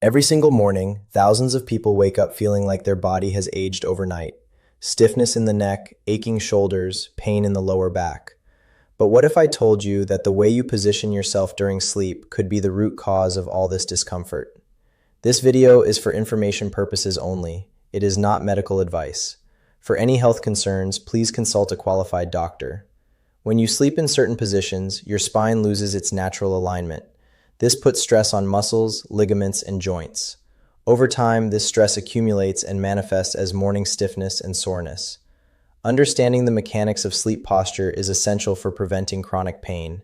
Every single morning, thousands of people wake up feeling like their body has aged overnight. Stiffness in the neck, aching shoulders, pain in the lower back. But what if I told you that the way you position yourself during sleep could be the root cause of all this discomfort? This video is for information purposes only. It is not medical advice. For any health concerns, please consult a qualified doctor. When you sleep in certain positions, your spine loses its natural alignment. This puts stress on muscles, ligaments, and joints. Over time, this stress accumulates and manifests as morning stiffness and soreness. Understanding the mechanics of sleep posture is essential for preventing chronic pain.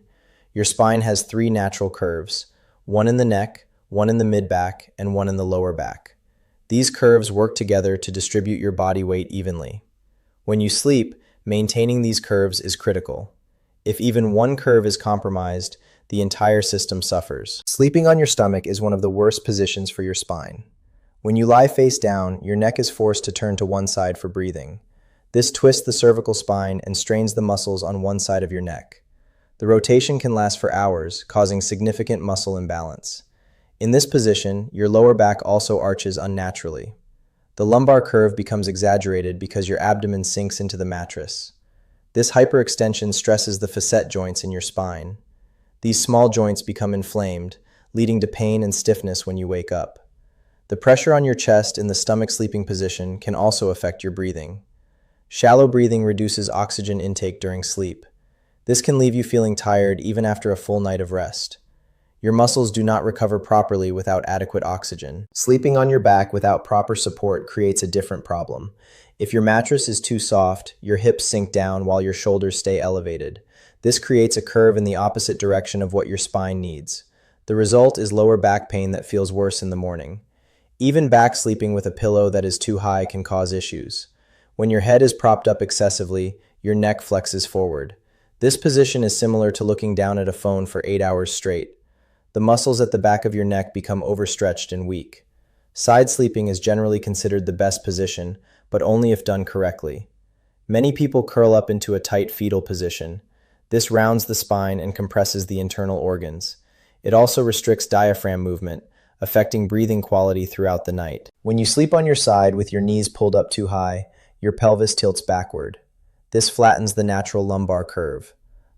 Your spine has three natural curves, one in the neck, one in the mid-back, and one in the lower back. These curves work together to distribute your body weight evenly. When you sleep, maintaining these curves is critical. If even one curve is compromised, the entire system suffers. Sleeping on your stomach is one of the worst positions for your spine. When you lie face down, your neck is forced to turn to one side for breathing. This twists the cervical spine and strains the muscles on one side of your neck. The rotation can last for hours, causing significant muscle imbalance. In this position, your lower back also arches unnaturally. The lumbar curve becomes exaggerated because your abdomen sinks into the mattress. This hyperextension stresses the facet joints in your spine. These small joints become inflamed, leading to pain and stiffness when you wake up. The pressure on your chest in the stomach sleeping position can also affect your breathing. Shallow breathing reduces oxygen intake during sleep. This can leave you feeling tired even after a full night of rest. Your muscles do not recover properly without adequate oxygen. Sleeping on your back without proper support creates a different problem. If your mattress is too soft, your hips sink down while your shoulders stay elevated. This creates a curve in the opposite direction of what your spine needs. The result is lower back pain that feels worse in the morning. Even back sleeping with a pillow that is too high can cause issues. When your head is propped up excessively, your neck flexes forward. This position is similar to looking down at a phone for 8 hours straight. The muscles at the back of your neck become overstretched and weak. Side sleeping is generally considered the best position, but only if done correctly. Many people curl up into a tight fetal position. This rounds the spine and compresses the internal organs. It also restricts diaphragm movement, affecting breathing quality throughout the night. When you sleep on your side with your knees pulled up too high, your pelvis tilts backward. This flattens the natural lumbar curve.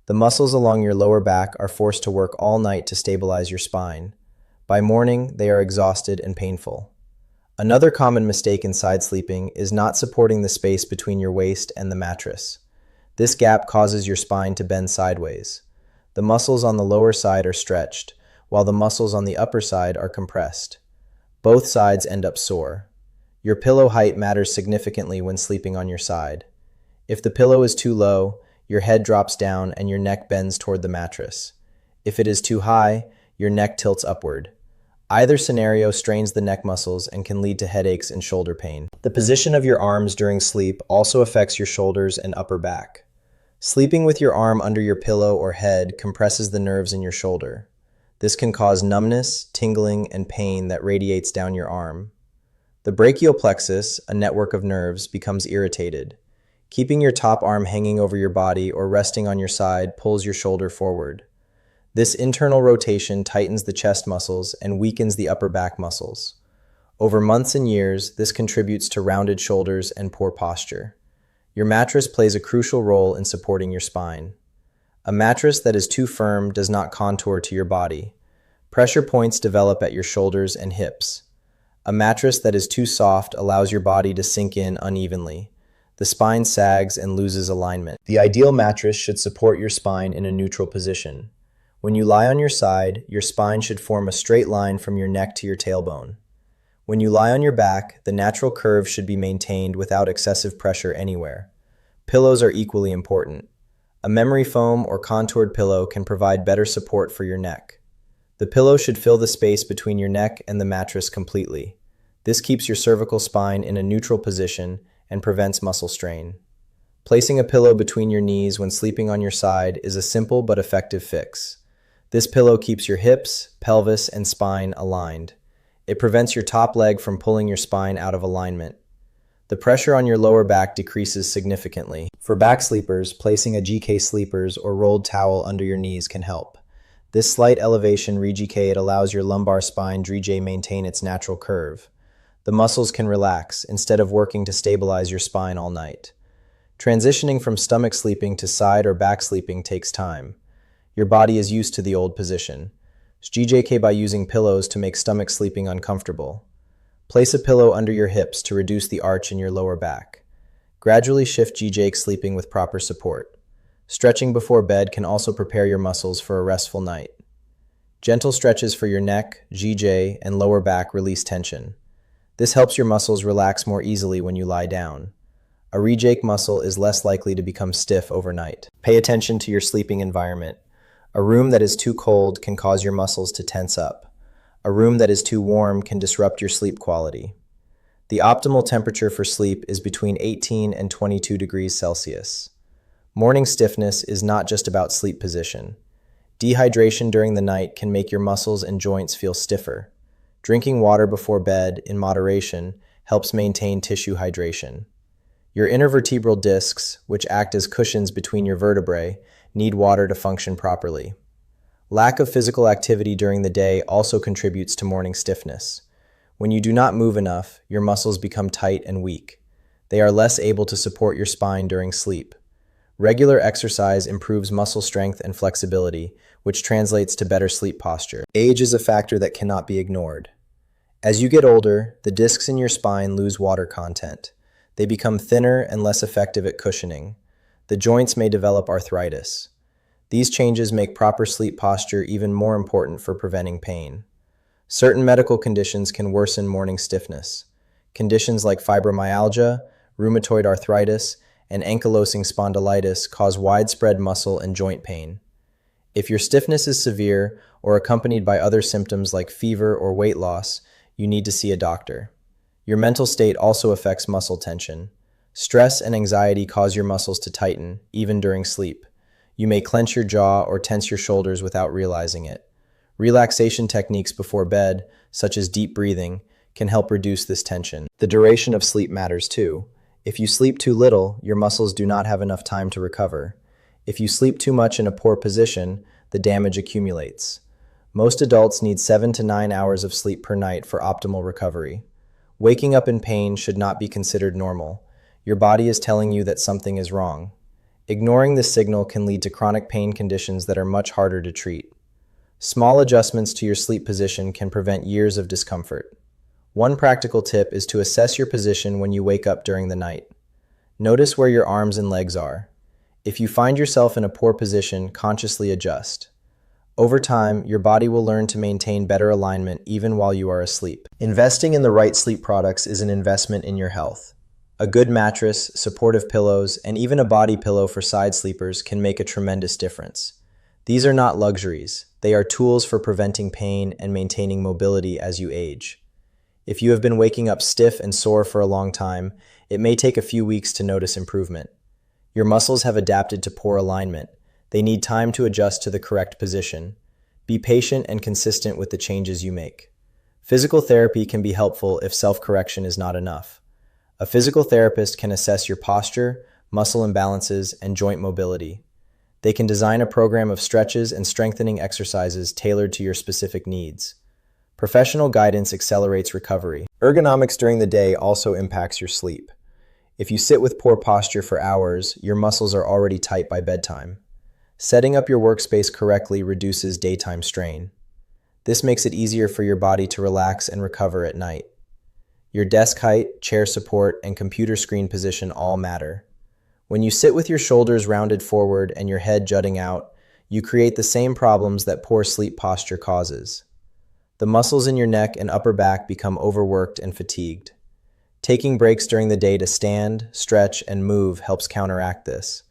The muscles along your lower back are forced to work all night to stabilize your spine. By morning, they are exhausted and painful. Another common mistake in side sleeping is not supporting the space between your waist and the mattress. This gap causes your spine to bend sideways. The muscles on the lower side are stretched, while the muscles on the upper side are compressed. Both sides end up sore. Your pillow height matters significantly when sleeping on your side. If the pillow is too low, your head drops down and your neck bends toward the mattress. If it is too high, your neck tilts upward. Either scenario strains the neck muscles and can lead to headaches and shoulder pain. The position of your arms during sleep also affects your shoulders and upper back. Sleeping with your arm under your pillow or head compresses the nerves in your shoulder. This can cause numbness, tingling, and pain that radiates down your arm. The brachial plexus, a network of nerves, becomes irritated. Keeping your top arm hanging over your body or resting on your side pulls your shoulder forward. This internal rotation tightens the chest muscles and weakens the upper back muscles. Over months and years, this contributes to rounded shoulders and poor posture. Your mattress plays a crucial role in supporting your spine. A mattress that is too firm does not contour to your body. Pressure points develop at your shoulders and hips. A mattress that is too soft allows your body to sink in unevenly. The spine sags and loses alignment. The ideal mattress should support your spine in a neutral position. When you lie on your side, your spine should form a straight line from your neck to your tailbone. When you lie on your back, the natural curve should be maintained without excessive pressure anywhere. Pillows are equally important. A memory foam or contoured pillow can provide better support for your neck. The pillow should fill the space between your neck and the mattress completely. This keeps your cervical spine in a neutral position and prevents muscle strain. Placing a pillow between your knees when sleeping on your side is a simple but effective fix. This pillow keeps your hips, pelvis, and spine aligned. It prevents your top leg from pulling your spine out of alignment. The pressure on your lower back decreases significantly. For back sleepers, placing a GK Sleepers or rolled towel under your knees can help. This slight elevation it allows your lumbar spine maintain its natural curve. The muscles can relax instead of working to stabilize your spine all night. Transitioning from stomach sleeping to side or back sleeping takes time. Your body is used to the old position. GJK by using pillows to make stomach sleeping uncomfortable. Place a pillow under your hips to reduce the arch in your lower back. Gradually shift GJK sleeping with proper support. Stretching before bed can also prepare your muscles for a restful night. Gentle stretches for your neck, GJ, and lower back release tension. This helps your muscles relax more easily when you lie down. A rejake muscle is less likely to become stiff overnight. Pay attention to your sleeping environment. A room that is too cold can cause your muscles to tense up. A room that is too warm can disrupt your sleep quality. The optimal temperature for sleep is between 18 and 22 degrees Celsius. Morning stiffness is not just about sleep position. Dehydration during the night can make your muscles and joints feel stiffer. Drinking water before bed in moderation helps maintain tissue hydration. Your intervertebral discs, which act as cushions between your vertebrae, need water to function properly. Lack of physical activity during the day also contributes to morning stiffness. When you do not move enough, your muscles become tight and weak. They are less able to support your spine during sleep. Regular exercise improves muscle strength and flexibility, which translates to better sleep posture. Age is a factor that cannot be ignored. As you get older, the discs in your spine lose water content. They become thinner and less effective at cushioning. The joints may develop arthritis. These changes make proper sleep posture even more important for preventing pain. Certain medical conditions can worsen morning stiffness. Conditions like fibromyalgia, rheumatoid arthritis, and ankylosing spondylitis cause widespread muscle and joint pain. If your stiffness is severe or accompanied by other symptoms like fever or weight loss, you need to see a doctor. Your mental state also affects muscle tension. Stress and anxiety cause your muscles to tighten, even during sleep. You may clench your jaw or tense your shoulders without realizing it. Relaxation techniques before bed, such as deep breathing, can help reduce this tension. The duration of sleep matters too. If you sleep too little, your muscles do not have enough time to recover. If you sleep too much in a poor position, the damage accumulates. Most adults need 7 to 9 hours of sleep per night for optimal recovery. Waking up in pain should not be considered normal. Your body is telling you that something is wrong. Ignoring this signal can lead to chronic pain conditions that are much harder to treat. Small adjustments to your sleep position can prevent years of discomfort. One practical tip is to assess your position when you wake up during the night. Notice where your arms and legs are. If you find yourself in a poor position, consciously adjust. Over time, your body will learn to maintain better alignment even while you are asleep. Investing in the right sleep products is an investment in your health. A good mattress, supportive pillows, and even a body pillow for side sleepers can make a tremendous difference. These are not luxuries. They are tools for preventing pain and maintaining mobility as you age. If you have been waking up stiff and sore for a long time, it may take a few weeks to notice improvement. Your muscles have adapted to poor alignment. They need time to adjust to the correct position. Be patient and consistent with the changes you make. Physical therapy can be helpful if self-correction is not enough. A physical therapist can assess your posture, muscle imbalances, and joint mobility. They can design a program of stretches and strengthening exercises tailored to your specific needs. Professional guidance accelerates recovery. Ergonomics during the day also impacts your sleep. If you sit with poor posture for hours, your muscles are already tight by bedtime. Setting up your workspace correctly reduces daytime strain. This makes it easier for your body to relax and recover at night. Your desk height, chair support, and computer screen position all matter. When you sit with your shoulders rounded forward and your head jutting out, you create the same problems that poor sleep posture causes. The muscles in your neck and upper back become overworked and fatigued. Taking breaks during the day to stand, stretch, and move helps counteract this.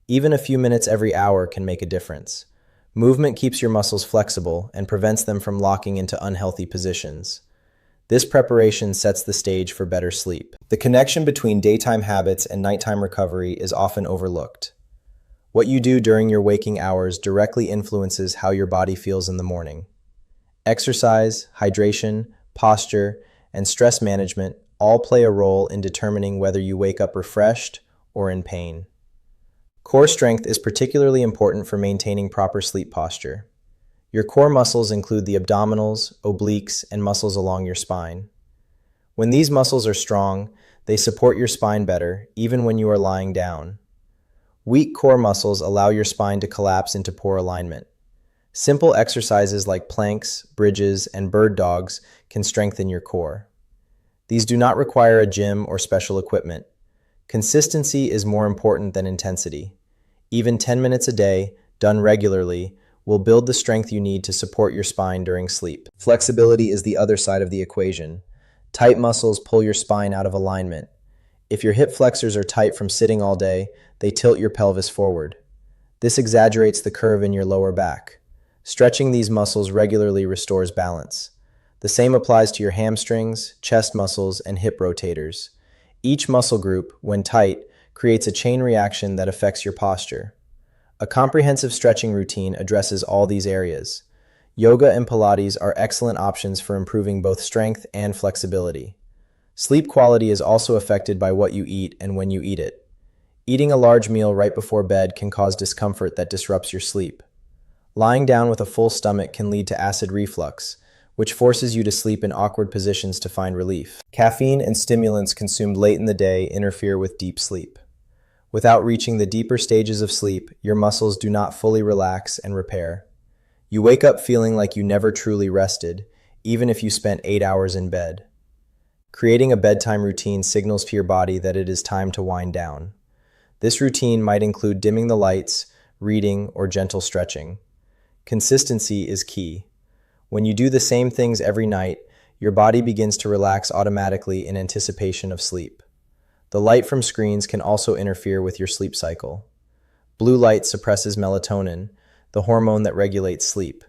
Even a few minutes every hour can make a difference. Movement keeps your muscles flexible and prevents them from locking into unhealthy positions. This preparation sets the stage for better sleep. The connection between daytime habits and nighttime recovery is often overlooked. What you do during your waking hours directly influences how your body feels in the morning. Exercise, hydration, posture, and stress management all play a role in determining whether you wake up refreshed or in pain. Core strength is particularly important for maintaining proper sleep posture. Your core muscles include the abdominals, obliques, and muscles along your spine. When these muscles are strong, they support your spine better, even when you are lying down. Weak core muscles allow your spine to collapse into poor alignment. Simple exercises like planks, bridges, and bird dogs can strengthen your core. These do not require a gym or special equipment. Consistency is more important than intensity. Even 10 minutes a day, done regularly, will build the strength you need to support your spine during sleep. Flexibility is the other side of the equation. Tight muscles pull your spine out of alignment. If your hip flexors are tight from sitting all day, they tilt your pelvis forward. This exaggerates the curve in your lower back. Stretching these muscles regularly restores balance. The same applies to your hamstrings, chest muscles, and hip rotators. Each muscle group, when tight, creates a chain reaction that affects your posture. A comprehensive stretching routine addresses all these areas. Yoga and Pilates are excellent options for improving both strength and flexibility. Sleep quality is also affected by what you eat and when you eat it. Eating a large meal right before bed can cause discomfort that disrupts your sleep. Lying down with a full stomach can lead to acid reflux, which forces you to sleep in awkward positions to find relief. Caffeine and stimulants consumed late in the day interfere with deep sleep. Without reaching the deeper stages of sleep, your muscles do not fully relax and repair. You wake up feeling like you never truly rested, even if you spent 8 hours in bed. Creating a bedtime routine signals to your body that it is time to wind down. This routine might include dimming the lights, reading, or gentle stretching. Consistency is key. When you do the same things every night, your body begins to relax automatically in anticipation of sleep. The light from screens can also interfere with your sleep cycle. Blue light suppresses melatonin, the hormone that regulates sleep.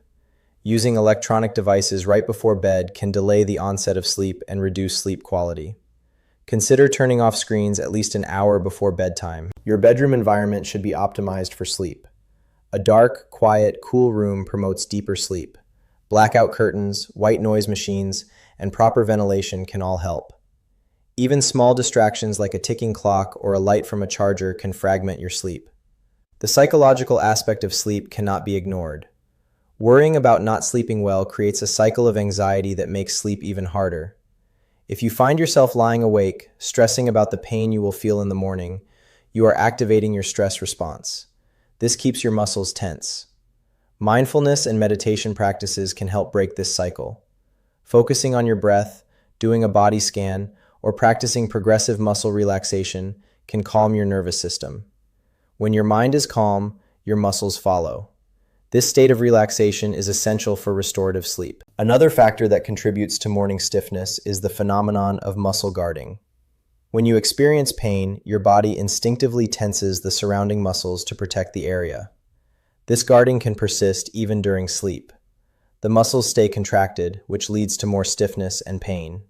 Using electronic devices right before bed can delay the onset of sleep and reduce sleep quality. Consider turning off screens at least an hour before bedtime. Your bedroom environment should be optimized for sleep. A dark, quiet, cool room promotes deeper sleep. Blackout curtains, white noise machines, and proper ventilation can all help. Even small distractions like a ticking clock or a light from a charger can fragment your sleep. The psychological aspect of sleep cannot be ignored. Worrying about not sleeping well creates a cycle of anxiety that makes sleep even harder. If you find yourself lying awake, stressing about the pain you will feel in the morning, you are activating your stress response. This keeps your muscles tense. Mindfulness and meditation practices can help break this cycle. Focusing on your breath, doing a body scan, or practicing progressive muscle relaxation can calm your nervous system. When your mind is calm, your muscles follow. This state of relaxation is essential for restorative sleep. Another factor that contributes to morning stiffness is the phenomenon of muscle guarding. When you experience pain, your body instinctively tenses the surrounding muscles to protect the area. This guarding can persist even during sleep. The muscles stay contracted, which leads to more stiffness and pain.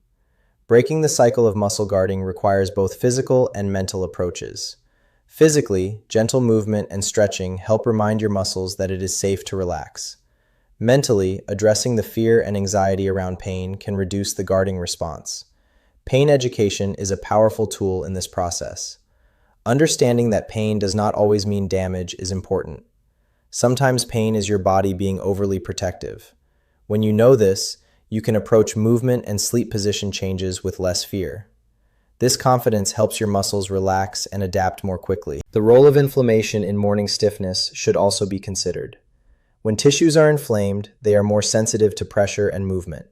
Breaking the cycle of muscle guarding requires both physical and mental approaches. Physically, gentle movement and stretching help remind your muscles that it is safe to relax. Mentally, addressing the fear and anxiety around pain can reduce the guarding response. Pain education is a powerful tool in this process. Understanding that pain does not always mean damage is important. Sometimes pain is your body being overly protective. When you know this, you can approach movement and sleep position changes with less fear. This confidence helps your muscles relax and adapt more quickly. The role of inflammation in morning stiffness should also be considered. When tissues are inflamed, they are more sensitive to pressure and movement.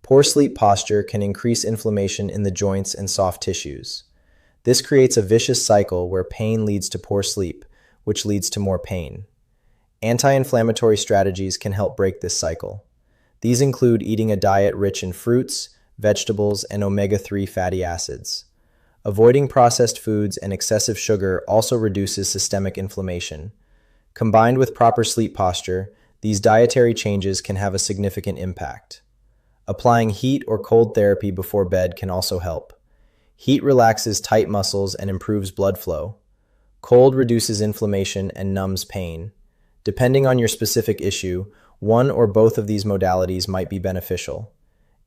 Poor sleep posture can increase inflammation in the joints and soft tissues. This creates a vicious cycle where pain leads to poor sleep, which leads to more pain. Anti-inflammatory strategies can help break this cycle. These include eating a diet rich in fruits, vegetables, and omega-3 fatty acids. Avoiding processed foods and excessive sugar also reduces systemic inflammation. Combined with proper sleep posture, these dietary changes can have a significant impact. Applying heat or cold therapy before bed can also help. Heat relaxes tight muscles and improves blood flow. Cold reduces inflammation and numbs pain. Depending on your specific issue, one or both of these modalities might be beneficial.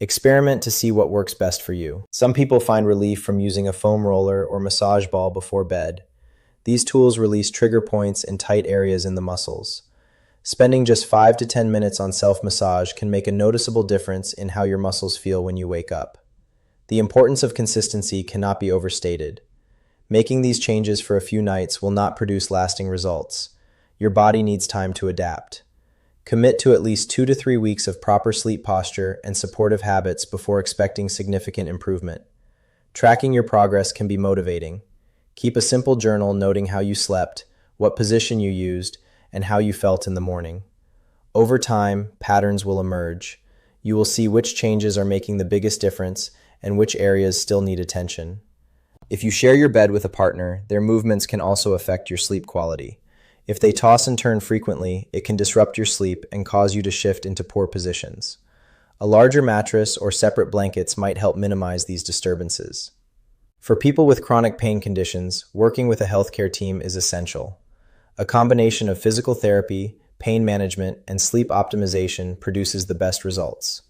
Experiment to see what works best for you. Some people find relief from using a foam roller or massage ball before bed. These tools release trigger points in tight areas in the muscles. Spending just 5 to 10 minutes on self-massage can make a noticeable difference in how your muscles feel when you wake up. The importance of consistency cannot be overstated. Making these changes for a few nights will not produce lasting results. Your body needs time to adapt. Commit to at least 2 to 3 weeks of proper sleep posture and supportive habits before expecting significant improvement. Tracking your progress can be motivating. Keep a simple journal noting how you slept, what position you used, and how you felt in the morning. Over time, patterns will emerge. You will see which changes are making the biggest difference and which areas still need attention. If you share your bed with a partner, their movements can also affect your sleep quality. If they toss and turn frequently, it can disrupt your sleep and cause you to shift into poor positions. A larger mattress or separate blankets might help minimize these disturbances. For people with chronic pain conditions, working with a healthcare team is essential. A combination of physical therapy, pain management, and sleep optimization produces the best results.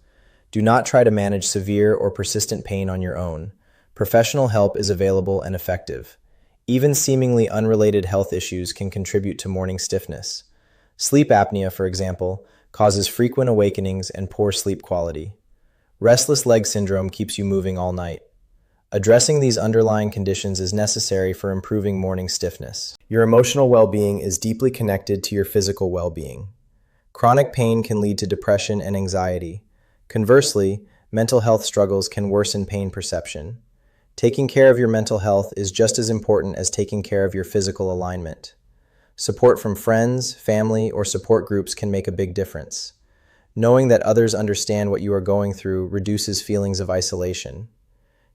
Do not try to manage severe or persistent pain on your own. Professional help is available and effective. Even seemingly unrelated health issues can contribute to morning stiffness. Sleep apnea, for example, causes frequent awakenings and poor sleep quality. Restless leg syndrome keeps you moving all night. Addressing these underlying conditions is necessary for improving morning stiffness. Your emotional well-being is deeply connected to your physical well-being. Chronic pain can lead to depression and anxiety. Conversely, mental health struggles can worsen pain perception. Taking care of your mental health is just as important as taking care of your physical alignment. Support from friends, family, or support groups can make a big difference. Knowing that others understand what you are going through reduces feelings of isolation.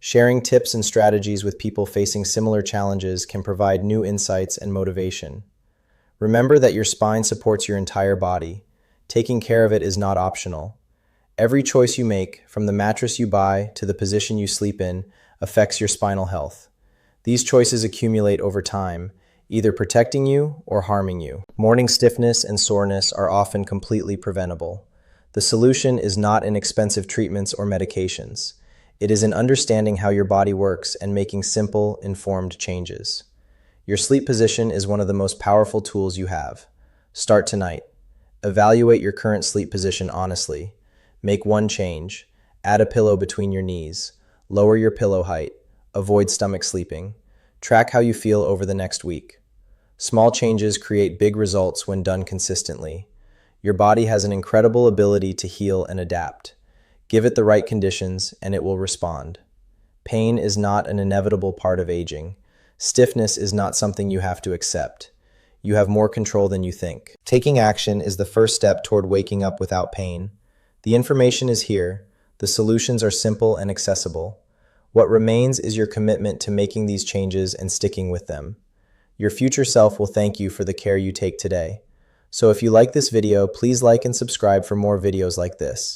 Sharing tips and strategies with people facing similar challenges can provide new insights and motivation. Remember that your spine supports your entire body. Taking care of it is not optional. Every choice you make, from the mattress you buy to the position you sleep in, affects your spinal health. These choices accumulate over time, either protecting you or harming you. Morning stiffness and soreness are often completely preventable. The solution is not in expensive treatments or medications. It is in understanding how your body works and making simple, informed changes. Your sleep position is one of the most powerful tools you have. Start tonight. Evaluate your current sleep position honestly. Make one change. Add a pillow between your knees. Lower your pillow height. Avoid stomach sleeping. Track how you feel over the next week. Small changes create big results when done consistently. Your body has an incredible ability to heal and adapt. Give it the right conditions, and it will respond. Pain is not an inevitable part of aging. Stiffness is not something you have to accept. You have more control than you think. Taking action is the first step toward waking up without pain. The information is here. The solutions are simple and accessible. What remains is your commitment to making these changes and sticking with them. Your future self will thank you for the care you take today. So if you like this video, please like and subscribe for more videos like this.